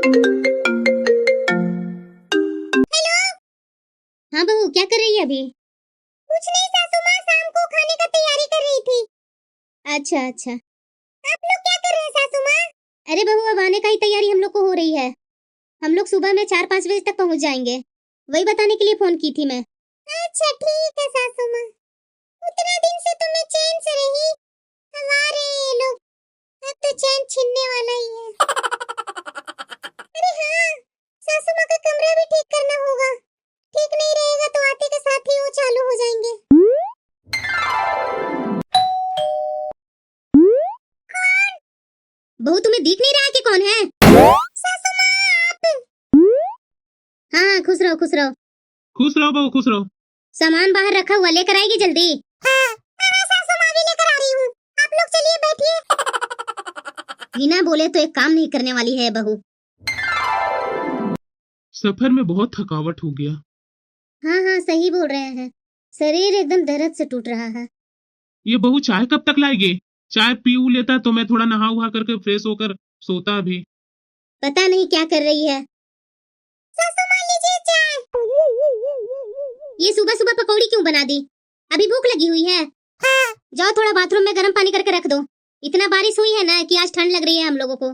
Hello. हाँ बहू, क्या कर रही है अभी? कुछ नहीं सासू माँ, शाम को खाने का तैयारी कर रही थी। अच्छा अच्छा। आप लोग क्या कर रहे हैं सासू माँ? अरे बहू, अब आने का ही तैयारी हम लोग को हो रही है। हम लोग सुबह में 4-5 बजे तक पहुंच जाएंगे। वही बताने के लिए फोन की थी मैं। अच्छा ठीक है सासू माँ। उतना दिन से तो मैं चैन से रही, हमारे ये लोग अब तो चैन छीनने वाला ही है। अरे हाँ, सासू माँ का कमरा भी ठीक करना होगा। ठीक नहीं रहेगा तो आते के साथ ही वो चालू हो जाएंगे। कौन? बहू, तुम्हें दिख नहीं रहा कि कौन है? सासू माँ, आप? हाँ, खुश रहो खुश रहो। खुश रहो बहू, खुश रहो। सामान बाहर रखा हुआ, लेकर आएगी जल्दी। हाँ, सासू माँ भी लेकर आ रही हूँ। आप लोग चलिए बैठिए। बिना बोले तो एक काम नहीं करने वाली है बहू। सफर में बहुत थकावट हो गया। हाँ हाँ, सही बोल रहे हैं। शरीर एकदम दर्द से टूट रहा है। ये बहू चाय कब तक लाएगी? चाय पी लेता तो मैं थोड़ा नहा उहा करके फ्रेश होकर सोता भी। पता नहीं क्या कर रही है। सासू माँ, लीजिए चाय। ये सुबह सुबह पकौड़ी क्यों बना दी? अभी भूख लगी हुई है? हाँ। जाओ थोड़ा बाथरूम में गर्म पानी करके रख दो। इतना बारिश हुई है ना कि आज ठंड लग रही है हम लोगों को।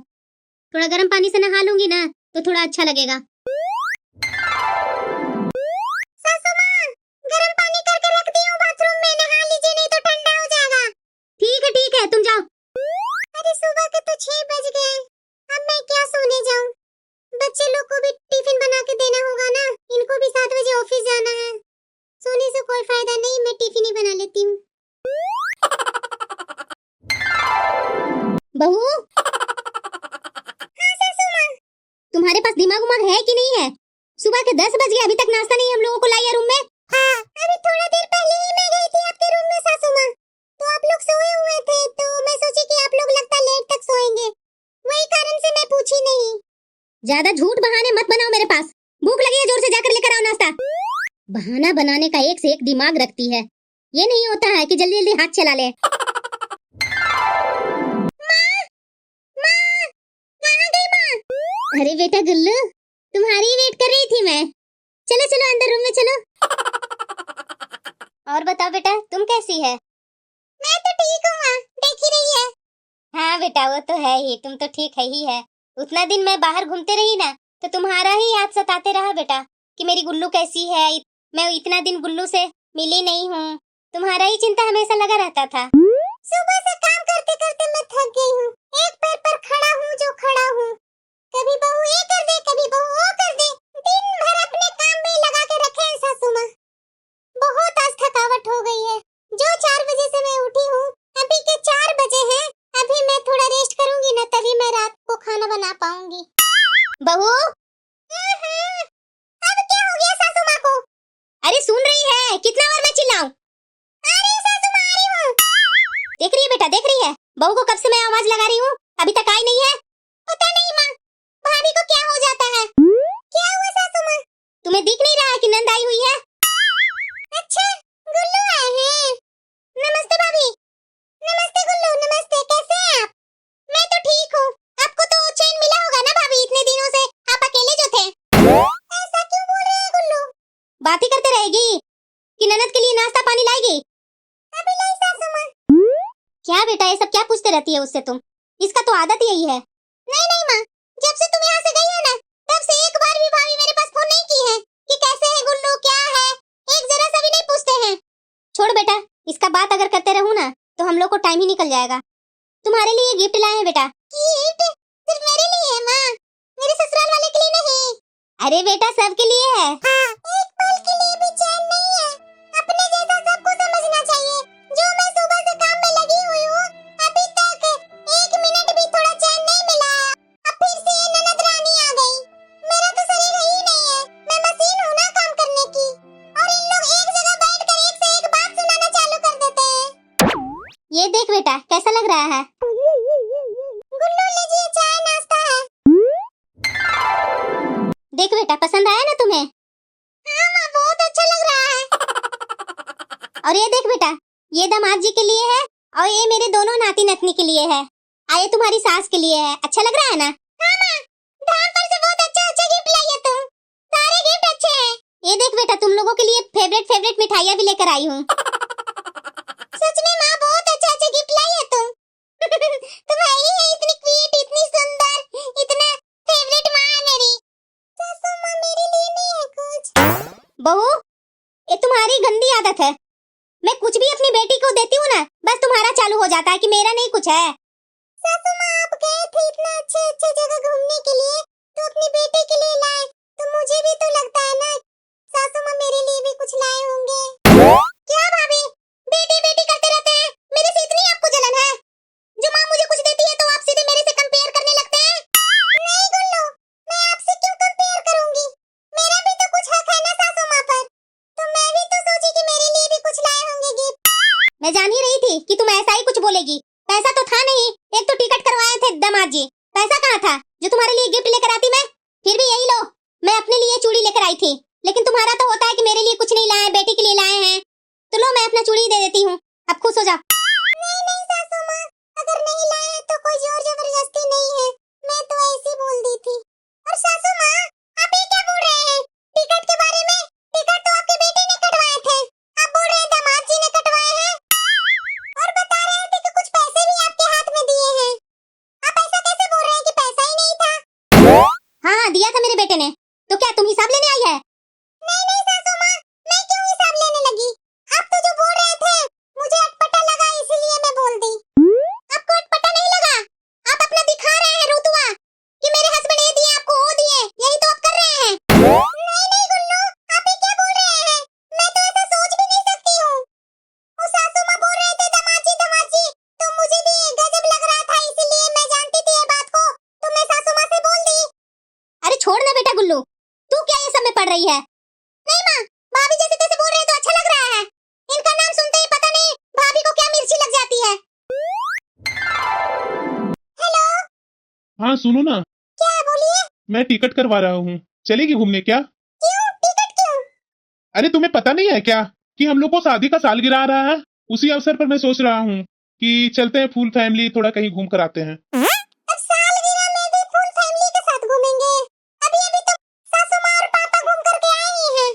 थोड़ा गर्म पानी से नहा लूंगी ना तो थोड़ा अच्छा लगेगा। सासू माँ, गर्म पानी करके रख दी हूँ बाथरूम में, नहा लीजिए नहीं तो ठंडा हो जाएगा। ठीक है, तुम जाओ। अरे सुबह के तो 6 बज गए, अब मैं क्या सोने जाऊं? बच्चे लोग को भी टिफिन बना के देना होगा ना, इनको भी 7 बजे ऑफिस जाना है। सोने से कोई फायदा नहीं, मैं टिफिन ही बना लेती हूँ। बहू। हाँ सासू माँ। तुम्हारे पास दिमाग उमाग है कि नहीं है? सुबह के 10 बज गए, अभी तक नाश्ता नहीं हम लोगों को लाया रूम में। हाँ, अभी थोड़ा देर पहले ही मैं गई थी आपके रूम में सासू माँ, तो आप लोग सोए हुए थे, तो मैं सोची कि आप लोग लगता लेट तक सोएंगे, वही कारण से मैं पूछी नहीं। ज्यादा झूठ बहाने मत बनाओ मेरे पास। भूख लगी है, जोर से जाकर लेकर आओ नाश्ता। बहाना बनाने का एक से एक दिमाग रखती है। ये नहीं होता है कि जल्दी जल्दी हाथ चला ले। अरे बेटा गुल्लू, तुम्हारी वेट कर रही थी मैं। चलो चलो अंदर रूम में चलो। और बताओ बेटा, तुम कैसी है? मैं तो ठीक हूँ माँ, देख ही रही है। हाँ बेटा, वो तो है ही, तुम तो ठीक है ही है। उतना दिन मैं बाहर घूमते रही ना, तो तुम्हारा ही याद सताते रहा बेटा कि मेरी गुल्लू कैसी है। मैं इतना दिन गुल्लू से मिली नहीं हूँ, तुम्हारा ही चिंता हमेशा लगा रहता था। सुबह से काम करते करते मैं थक गई हूँ, एक पैर पर खड़ा हूँ जो खड़ा हूँ। कभी बहू ये कर दे, कभी बहू वो कर दे, दिन भर अपने काम में लगा के रखे हैं सासू माँ। बहुत आज थकावट हो गई है। जो 4 बजे से मैं उठी हूँ, अभी के 4 बजे हैं। अभी मैं थोड़ा रेस्ट करूंगी ना, तभी मैं रात को खाना बना पाऊंगी। बहू। अब क्या हो गया सासू माँ को? अरे सुन रही है, कितना बार मैं चिल्लाऊं? अरे सासू माँ, आ रही हूँ। देख रही है बेटा, देख रही है बहू को कब से मैं आवाज लगा रही हूँ, अभी तक आई नहीं है। पता नहीं माँ, भाभी को क्या हो जाता है? क्या हुआ सासू माँ? तुम्हें दिख नहीं रहा कि नंद आई हुई है? अच्छा, गुल्लू आए हैं। नमस्ते भाभी। नमस्ते गुल्लू, नमस्ते, कैसे हैं आप? मैं तो ठीक हूँ। आपको तो चैन मिला होगा ना भाभी, इतने दिनों से आप अकेले जो थे। ऐसा क्यों बोल रहे हैं गुल्लू? बात ही करते रहेगी कि ननद के लिए नाश्ता पानी लाएगी? अभी लाई सासू माँ। क्या बेटा, ये सब क्या पूछते रहती है उससे तुम? इसका तो आदत यही है। नहीं नहीं माँ, जब से तुम यहाँ से गई है ना, तब से एक बार भी भाभी मेरे पास फोन नहीं की है कि कैसे है गुल्लू, क्या है, एक जरा सा भी नहीं पूछते हैं। छोड़ बेटा, इसका बात अगर करते रहूं ना तो हम लोग को टाइम ही निकल जाएगा। तुम्हारे लिए गिफ्ट लाए हैं बेटा। गिफ्ट? सिर्फ मेरे लिए है माँ, मेरे ससुराल वाले के लिए नहीं। अरे बेटा, सबके लिए है। हाँ, एक पल के लिए भी चैन नहीं है। अपने जैसा सबको समझना चाहिए। जो मैं सुबह से काम में लगी हुई हूँ, अभी तक 1 मिनट भी थोड़ा चैन नहीं मिला। अब फिर से ये ननद रानी आ गई। मेरा तो शरीर ही नहीं है, मैं मशीन हूँ ना काम करने की, और इन लोग एक जगह बैठकर एक से एक बात सुनाना चालू कर देते हैं। ये देख बेटा, कैसा लग रहा है? गुल्लू लीजिए चाय, नाश्ता है। देख बेटा, पसंद आया ना तुम्हें? हाँ माँ, बहुत अच्छा लग रहा है। और ये देख बेटा, ये दामाद जी के लिए है और ये मेरे दोनों नाती नतनी के लिए है। आये तुम्हारी सास के लिए है। अच्छा लग रहा है ना? हाँ माँ, ध्यान पर से मिठाइयाँ भी लेकर आई हूँ। सच में माँ बहुत अच्छे अच्छे गिफ्ट लाई है तुम। तुम है ही है इतनी क्यूट, इतनी सुंदर, इतना फेवरेट माँ है मेरी। सासू माँ मेरे लिए नहीं है कुछ। बहू, ये तुम्हारी गंदी आदत है। मैं कुछ भी अपनी बेटी को देती हूँ ना, बस तुम्हारा चालू हो जाता है कि मेरा नहीं कुछ है। सासू माँ आप गए थे इतना अच्छे अच्छे जगह घूमने के लिए, तो अपनी बेटी के लिए लाए, तो मुझे भी तो लगता है ना सासू माँ मेरे लिए भी कुछ लाए होंगे। क्या भाभी, बेटी बेटी करते रहते हैं, मेरे से इतनी आपको जलन है? जो माँ मुझे कुछ देती है तो आप सीधे मेरे से कंपेयर करने लगते हैं। नहीं गुल्लू, मैं आपसे क्यों कंपेयर करूंगी? मेरा भी तो कुछ हक है ना सासू माँ पर, तो मैं भी तो सोची कि मेरे लिए भी कुछ लाए होंगे गिफ्ट। मैं जान ही रही थी कि तुम ऐसा ही कुछ बोलेगी। पैसा तो था नहीं, एक तो टिकट करवाए थे दामाद जी, पैसा कहाँ था जो तुम्हारे लिए गिफ्ट लेकर आती मैं? फिर भी यही लो, मैं अपने लिए चूड़ी लेकर आई थी, लेकिन तुम्हारा तो होता है कि मेरे लिए कुछ नहीं लाए, बेटी के लिए लाए हैं। तो लो मैं अपना चूड़ी दे देती हूँ, अब खुश हो जा। नहीं नहीं सासू माँ, अगर नहीं लाए तो कोई जोर जबरदस्ती नहीं है, मैं तो ऐसे बोल दी थी। और सासू माँ आप ये क्या बोल रहे हैं टिकट के बारे में? टिकट तो आपके बेटे ने कटवाए थे, आप बोल रहे हैं दामाद जी ने कटवाए हैं, और बता रहे थे कि कुछ पैसे भी आपके हाथ में दिए हैं। आप ऐसा कैसे बोल रहे हैं कि पैसा ही नहीं था? हाँ दिया था मेरे बेटे ने, तो क्या तुम हिसाब लेने आई है? नहीं नहीं सासू माँ, मैं क्यों हिसाब लेने लगी? आप तो जो बोल रहे थे मुझे अटपटा लगा, इसलिए मैं बोल दी। आपको अटपटा नहीं लगा? आप अपना दिखा रहे हैं रुतबा कि मेरे हस्बैंड ये दिए आपको वो दिए, यही तो आप कर रहे हैं। नहीं नहीं गुल्लू, आप ये क्या बोल रहे हैं? मैं तो ऐसा सोच भी नहीं सकती हूँ। वो सासू माँ बोल रहे थे दामाद जी, तो मुझे भी गजब लग रहा था, इसलिए मैं जानती थी ये बात को, तो मैं सासू माँ से बोल दी। अरे छोड़ ना बेटा गुल्लू, तू क्या ये सब में पड़ रही है? नहीं माँ, भाभी जैसे तैसे बोल रहे हैं तो अच्छा लग रहा है। इनका नाम सुनते ही पता नहीं भाभी को क्या मिर्ची लग जाती है। हेलो। हाँ सुनो ना, क्या बोलिए? मैं टिकट करवा रहा हूँ, चलेगी घूमने क्या? क्यों टिकट क्यों? अरे तुम्हें पता नहीं है क्या कि हम लोग को शादी का सालगिरह आ रहा है? उसी अवसर पर मैं सोच रहा हूँ कि चलते हैं फुल फैमिली, थोड़ा कहीं घूम कर आते हैं। अब सालगिरह में भी फुल फैमिली के साथ घूमेंगे? अभी अभी तो सासू माँ और पापा घूम करके आए ही हैं,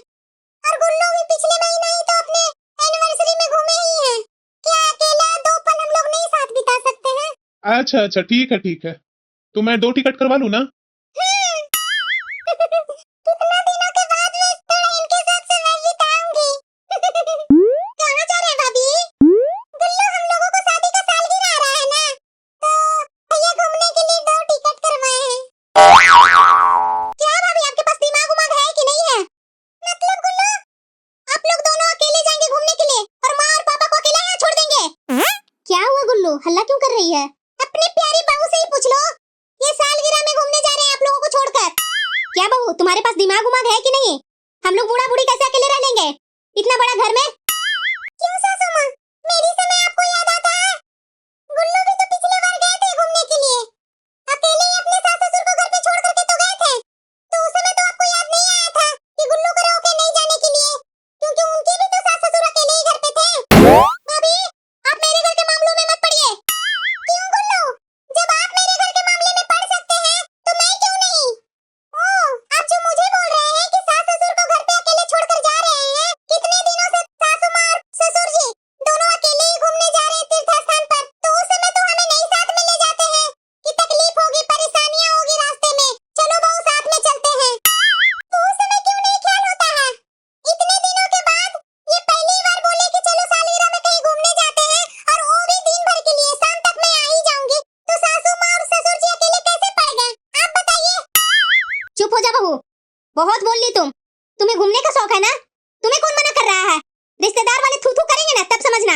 और गुल्लू भी पिछले महीने ही तो अपने एनिवर्सरी में घूमे ही हैं। क्या अकेला 2 पल हम लोग नहीं साथ बिता सकते हैं? अच्छा अच्छा ठीक है, तो मैं 2 टिकट करवा लूँ ना? कितना दिनों के बाद मैं थोड़ा इनके साथ समय बिताऊंगी। कहाँ जा रहे हैं भाभी? गुल्लू, हम लोगों को शादी का सालगिरह आ रहा है ना, तो भैया घूमने के लिए 2 टिकट करवाए हैं। क्या भाभी आपके पास दिमाग उमाग है कि नहीं है? मतलब गुल्लू, आप लोग दोनों अकेले जाएंगे घूमने के लिए और माँ और पापा को अकेला यहाँ छोड़ देंगे? क्या हुआ गुल्लू, हल्ला क्यों कर रही है? अपनी प्यारी बहू से ही पूछ लो, ये सालगिरह में घूमने जा रहे हैं आप लोगों को छोड़कर। क्या बहू, तुम्हारे पास दिमाग उमाग है कि नहीं? हम लोग बूढ़ा बूढ़ी कैसे अकेले रह लेंगे इतना बड़ा घर में? क्यों सासू माँ, मेरी समय आपको याद आता है? गुल्लू भी तो पिछले बार गए थे घूमने के लिए, अकेले ही अपने सास ससुर को घर पे छोड़ करके तो गए थे, तो उस समय तो आपको याद नहीं आया था कि गुल्लू को रोके नहीं जाने के लिए, क्योंकि उनके भी तो सास ससुर अकेले ही घर पे थे। भाभी आप मेरे घर के मामलों में मत पड़िए। क्यों गुल्लू, जब आप मेरे घर के मामले में पड़ सकते हैं तो मैं क्यों नहीं? आप जो मुझे बोल रहे हैं कि सास ससुर को घर पे अकेले छोड़कर जा रहे हैं, कितने दिनों से सासू माँ और ससुर जी दोनों अकेले ही घूमने जा रहे हैं तीर्थ स्थान पर, तो उस समय तो हमें नहीं साथ में ले जाते हैं कि तकलीफ होगी, परेशानियां होगी रास्ते में, चलो बहू साथ में चलते हैं। तो उस समय क्यों नहीं ख्याल होता है? इतने दिनों के बाद ये पहली बार बोले कि चलो सालगिरह में कहीं घूमने जाते हैं, और वो भी दिन भर के लिए, शाम तक मैं आ ही जाऊंगी, तो सासू माँ और ससुर जी अकेले कैसे पड़ गए आप बताइए? चुप हो जा बहू, बहुत बोल ली तुम। तुम्हें घूमने का शौक है ना, तुम्हें कौन मना कर रहा है? रिश्तेदार वाले थू थू करेंगे ना तब समझना।